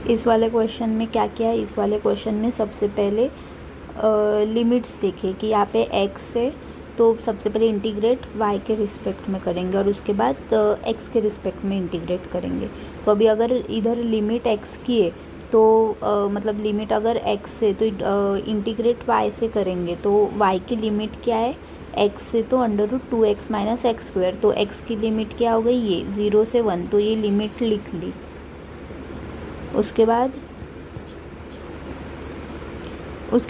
इस वाले क्वेश्चन में क्या क्या है, इस वाले क्वेश्चन में सबसे पहले लिमिट्स देखें कि यहाँ पे x है तो सबसे पहले इंटीग्रेट y के रिस्पेक्ट में करेंगे और उसके बाद x के रिस्पेक्ट में इंटीग्रेट करेंगे। तो अभी अगर इधर लिमिट x की है तो मतलब लिमिट अगर x है तो इंटीग्रेट y से करेंगे तो y की लिमिट क्या है, x से तो √2x - x², तो x की लिमिट क्या हो गई, ये 0 से 1, तो ये लिमिट लिख ली। उसके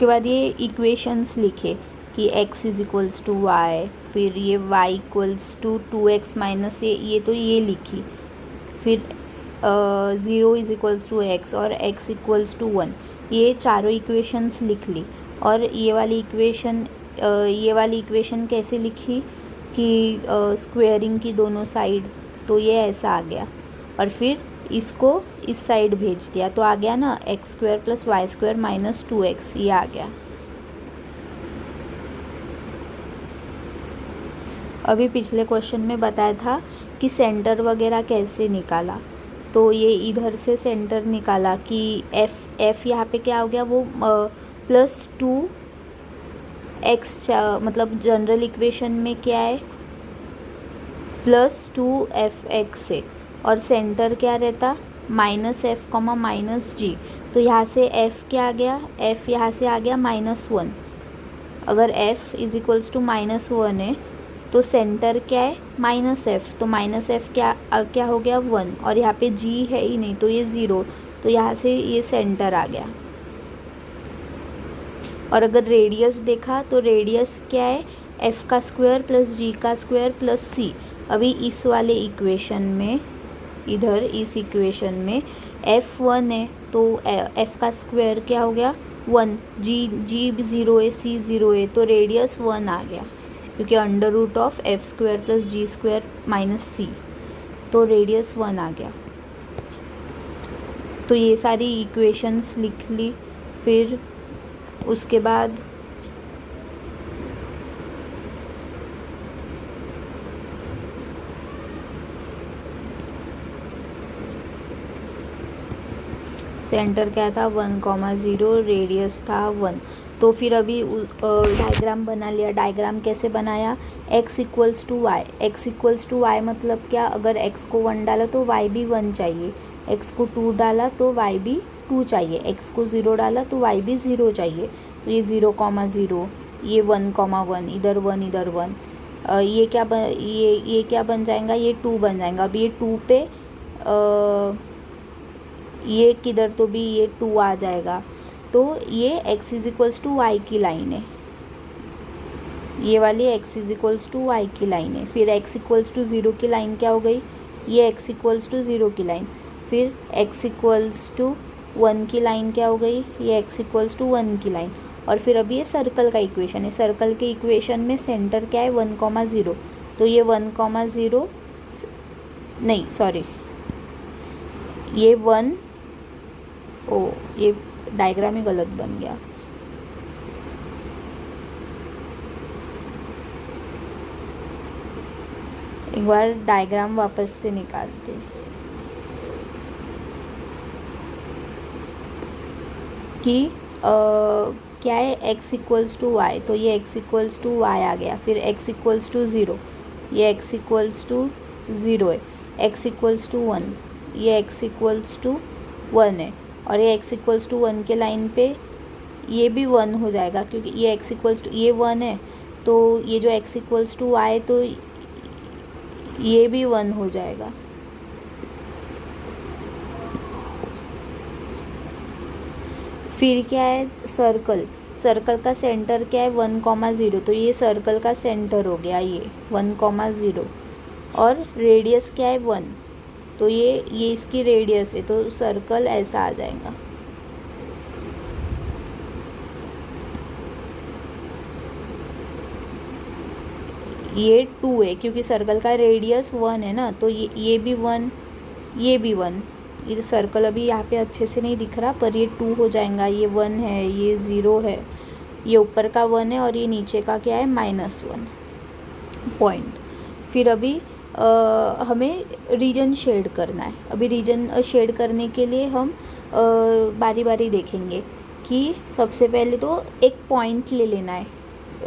बाद ये इक्वेशंस लिखे कि x = y, फिर ये y = 2x - ये तो ये लिखी, फिर 0 = x और x = 1, ये चारों इक्वेशंस लिख ली। और ये वाली इक्वेशन कैसे लिखी कि स्क्वेयरिंग की दोनों साइड, तो ये ऐसा आ गया और फिर इसको इस साइड भेज दिया तो आ गया ना x² + y² - 2x, ये आ गया। अभी पिछले क्वेश्चन में बताया था कि सेंटर वगैरह कैसे निकाला, तो ये इधर से सेंटर निकाला कि f यहाँ पे क्या हो गया, वो +2x, मतलब जनरल इक्वेशन में क्या है +2fx है और सेंटर क्या रहता -f, -g, तो यहाँ से f क्या आ गया, f यहाँ से आ गया -1। अगर f = -1 है तो सेंटर क्या है -f, तो -f क्या हो गया 1 और यहाँ पे g है ही नहीं तो ये 0, तो यहाँ से ये सेंटर आ गया। और अगर रेडियस देखा तो रेडियस क्या है, f² + g² + c। अभी इस वाले इक्वेशन में, इधर इस इक्वेशन में f1 है तो f² क्या हो गया 1, g 0 है, c 0 है, तो रेडियस 1 आ गया क्योंकि √f² + g² - c, तो रेडियस 1 आ गया। तो ये सारी इक्वेशंस लिख ली। फिर उसके बाद सेंटर क्या था 1,0, रेडियस था 1। तो फिर अभी डायग्राम बना लिया। डायग्राम कैसे बनाया, x = y, x = y मतलब क्या, अगर x को 1 डाला तो y भी 1 चाहिए, x को 2 डाला तो y भी 2 चाहिए, x को 0 डाला तो y भी 0 चाहिए। तो ये 0,0, ये 1,1, इधर 1 इधर 1, ये क्या बन जाएगा, ये 2 बन जाएगा। अब ये 2 पे ये किधर तो भी ये 2 आ जाएगा, तो ये x = y की लाइन है, ये वाली x = y की लाइन है। फिर x = 0 की लाइन क्या हो गई, ये x = 0 की लाइन। फिर x = 1 की लाइन क्या हो गई, ये x = 1 की लाइन। और फिर अभी ये सर्कल का इक्वेशन है। सर्कल के इक्वेशन में सेंटर क्या है 1,0, तो ये 1,0 नहीं सॉरी, ये 1, ये डायग्राम ही गलत बन गया। एक बार डायग्राम वापस से निकालते कि क्या है x = y, तो ये x = y आ गया। फिर x = 0, ये x = 0 है, x = 1, ये x = 1 है और ये x = 1 के लाइन पे ये भी 1 हो जाएगा क्योंकि ये ये 1 है, तो ये जो x = y तो ये भी 1 हो जाएगा। फिर क्या है सर्कल, सर्कल का सेंटर क्या है 1,0, तो ये सर्कल का सेंटर हो गया ये 1,0 और रेडियस क्या है 1, तो ये इसकी रेडियस है, तो सर्कल ऐसा आ जाएगा। ये 2 है क्योंकि सर्कल का रेडियस 1 है ना, तो ये भी 1, ये भी 1। ये सर्कल अभी यहाँ पे अच्छे से नहीं दिख रहा पर ये 2 हो जाएगा, ये 1 है, ये 0 है, ये ऊपर का 1 है और ये नीचे का क्या है -1 पॉइंट। फिर अभी हमें रीजन शेड करना है। अभी रीजन शेड करने के लिए हम बारी बारी देखेंगे कि सबसे पहले तो एक पॉइंट ले लेना है।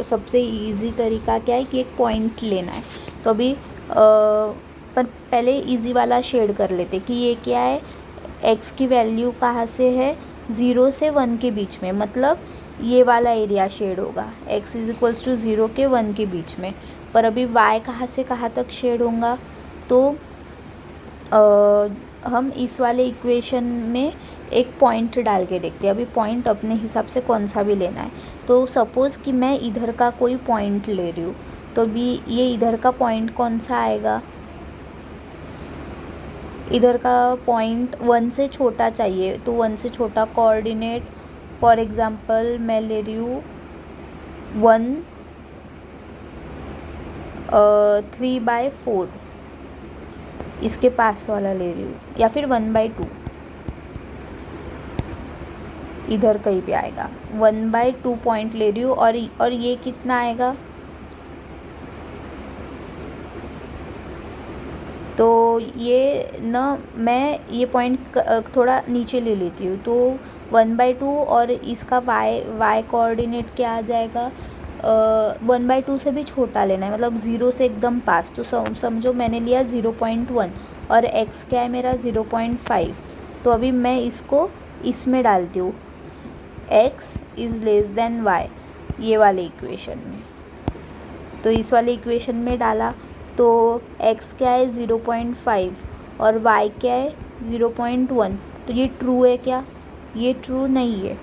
सबसे इजी तरीका क्या है कि एक पॉइंट लेना है। तो अभी पर पहले इजी वाला शेड कर लेते कि ये क्या है, x की वैल्यू कहाँ से है, 0 से 1 के बीच में, मतलब ये वाला एरिया शेड होगा x = 0 के 1 के बीच में। पर अभी y कहाँ से कहाँ तक शेड होगा, तो हम इस वाले इक्वेशन में एक पॉइंट डाल के देखते हैं। अभी पॉइंट अपने हिसाब से कौन सा भी लेना है। तो सपोज़ कि मैं इधर का कोई पॉइंट ले रही हूँ, तो अभी ये इधर का पॉइंट कौन सा आएगा, इधर का पॉइंट 1 से छोटा चाहिए। तो 1 से छोटा कोऑर्डिनेट, फॉर एग्ज़ाम्पल मैं ले रही हूँ 3/4, इसके पास वाला ले रही हूँ, या फिर 1/2, इधर कहीं भी आएगा। 1/2 पॉइंट ले रही हूँ और ये कितना आएगा, तो ये ना मैं ये पॉइंट थोड़ा नीचे ले लेती हूँ। तो 1/2 और इसका y कोऑर्डिनेट क्या आ जाएगा, 1/2 से भी छोटा लेना है, मतलब 0 से एकदम पास। तो समझो मैंने लिया 0.1 और x क्या है मेरा 0.5। तो अभी मैं इसको इसमें डालती हूँ, x > y, ये वाले इक्वेशन में। तो इस वाले इक्वेशन में डाला तो x क्या है 0.5 और y क्या है 0.1। तो ये ट्रू है क्या, ये ट्रू नहीं है,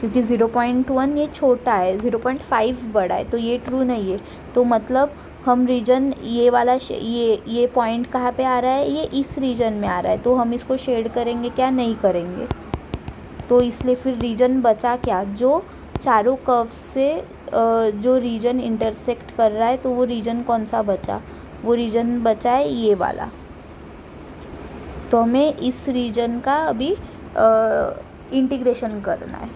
क्योंकि 0.1 ये छोटा है, 0.5 बड़ा है, तो ये ट्रू नहीं है। तो मतलब हम रीजन ये वाला ये पॉइंट कहाँ पे आ रहा है, ये इस रीजन में आ रहा है। तो हम इसको शेड करेंगे क्या, नहीं करेंगे। तो इसलिए फिर रीजन बचा क्या, जो चारों कर्व से जो रीजन इंटरसेक्ट कर रहा है, तो वो रीजन कौन सा बचा, वो रीजन बचा है ये वाला। तो हमें इस रीजन का अभी इंटीग्रेशन करना है,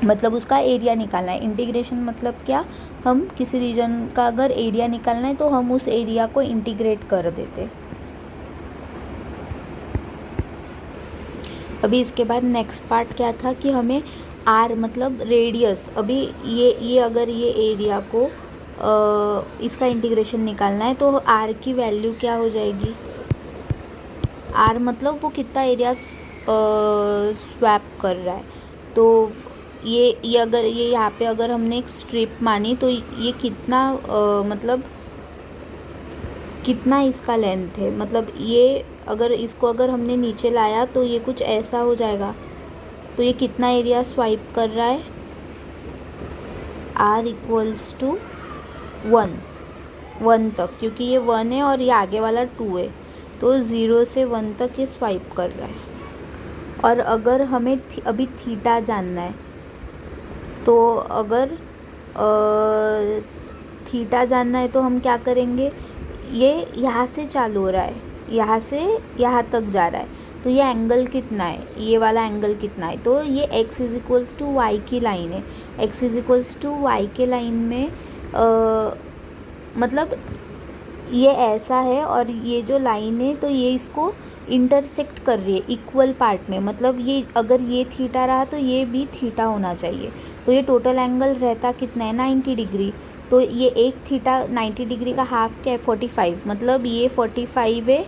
मतलब उसका एरिया निकालना है। इंटीग्रेशन मतलब क्या, हम किसी रीजन का अगर एरिया निकालना है तो हम उस एरिया को इंटीग्रेट कर देते। अभी इसके बाद नेक्स्ट पार्ट क्या था कि हमें r मतलब रेडियस, अभी ये अगर ये एरिया को इसका इंटीग्रेशन निकालना है तो r की वैल्यू क्या हो जाएगी, r मतलब वो कितना एरिया स्वैप कर रहा है। तो ये अगर ये यहाँ पे अगर हमने एक स्ट्रिप मानी तो ये कितना मतलब कितना इसका लेंथ है, मतलब ये अगर इसको अगर हमने नीचे लाया तो ये कुछ ऐसा हो जाएगा। तो ये कितना एरिया स्वाइप कर रहा है, r = 1 तक, क्योंकि ये 1 है और ये आगे वाला 2 है। तो 0 से 1 तक ये स्वाइप कर रहा है। और अगर हमें अभी थीटा जानना है, तो अगर थीटा जानना है तो हम क्या करेंगे, ये यहाँ से चालू हो रहा है, यहाँ से यहाँ तक जा रहा है, तो ये एंगल कितना है, ये वाला एंगल कितना है। तो ये x = y की लाइन है। x = y के लाइन में मतलब ये ऐसा है और ये जो लाइन है तो ये इसको इंटरसेक्ट कर रही है इक्वल पार्ट में, मतलब ये अगर ये थीटा रहा तो ये भी थीटा होना चाहिए। तो ये टोटल एंगल रहता कितना है, 90 डिग्री। तो ये एक थीटा 90 डिग्री का हाफ क्या है, 45, मतलब ये 45 है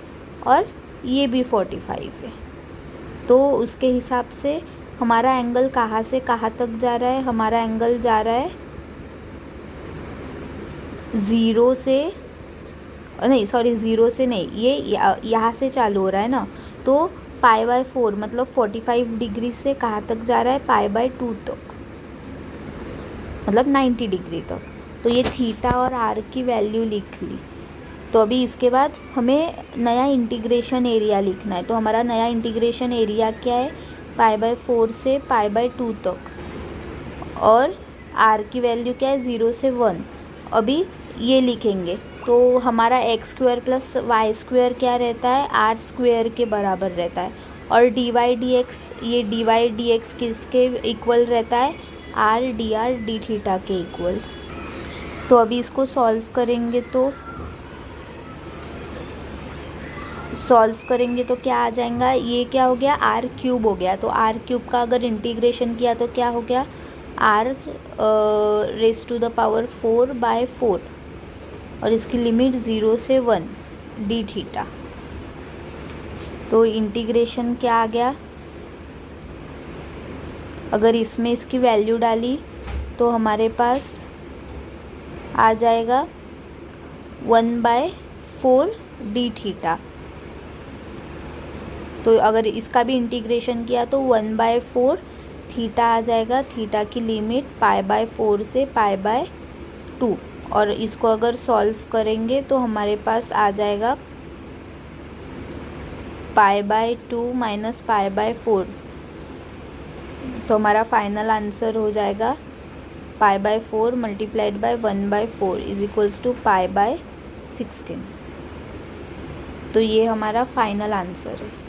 और ये भी 45 है। तो उसके हिसाब से हमारा एंगल कहाँ से कहाँ तक जा रहा है, हमारा एंगल जा रहा है 0 से नहीं, सॉरी 0 से नहीं, ये यहाँ से चालू हो रहा है ना। तो π/4 मतलब 45 डिग्री से कहाँ तक जा रहा है, π/2 तक, मतलब 90 डिग्री तक। तो ये थीटा और r की वैल्यू लिख ली। तो अभी इसके बाद हमें नया इंटीग्रेशन एरिया लिखना है। तो हमारा नया इंटीग्रेशन एरिया क्या है, π/4 से π/2 तक, और r की वैल्यू क्या है 0 से 1। अभी ये लिखेंगे तो हमारा x² + y² क्या रहता है, r² के बराबर रहता है। और dy/dx, ये dy/dx किसके इक्वल रहता है, r/dr/dθ के इक्वल। तो अभी इसको सॉल्व करेंगे तो सॉल्व करेंगे तो क्या आ जाएगा, ये क्या हो गया आर क्यूब हो गया। तो आर क्यूब का अगर इंटीग्रेशन किया तो क्या हो गया R raise to the power 4/4 और इसकी लिमिट 0 से 1 डी थीटा। तो इंटीग्रेशन क्या आ गया, अगर इसमें इसकी वैल्यू डाली तो हमारे पास आ जाएगा 1/4 डी थीटा। तो अगर इसका भी इंटीग्रेशन किया तो 1/4 थीटा आ जाएगा, थीटा की लिमिट π/4 से π/2। और इसको अगर सॉल्व करेंगे तो हमारे पास आ जाएगा π/2 माइनस π/4। तो हमारा फाइनल आंसर हो जाएगा π/4 multiplied by 1/4 is equals to π/16। तो ये हमारा फाइनल आंसर है।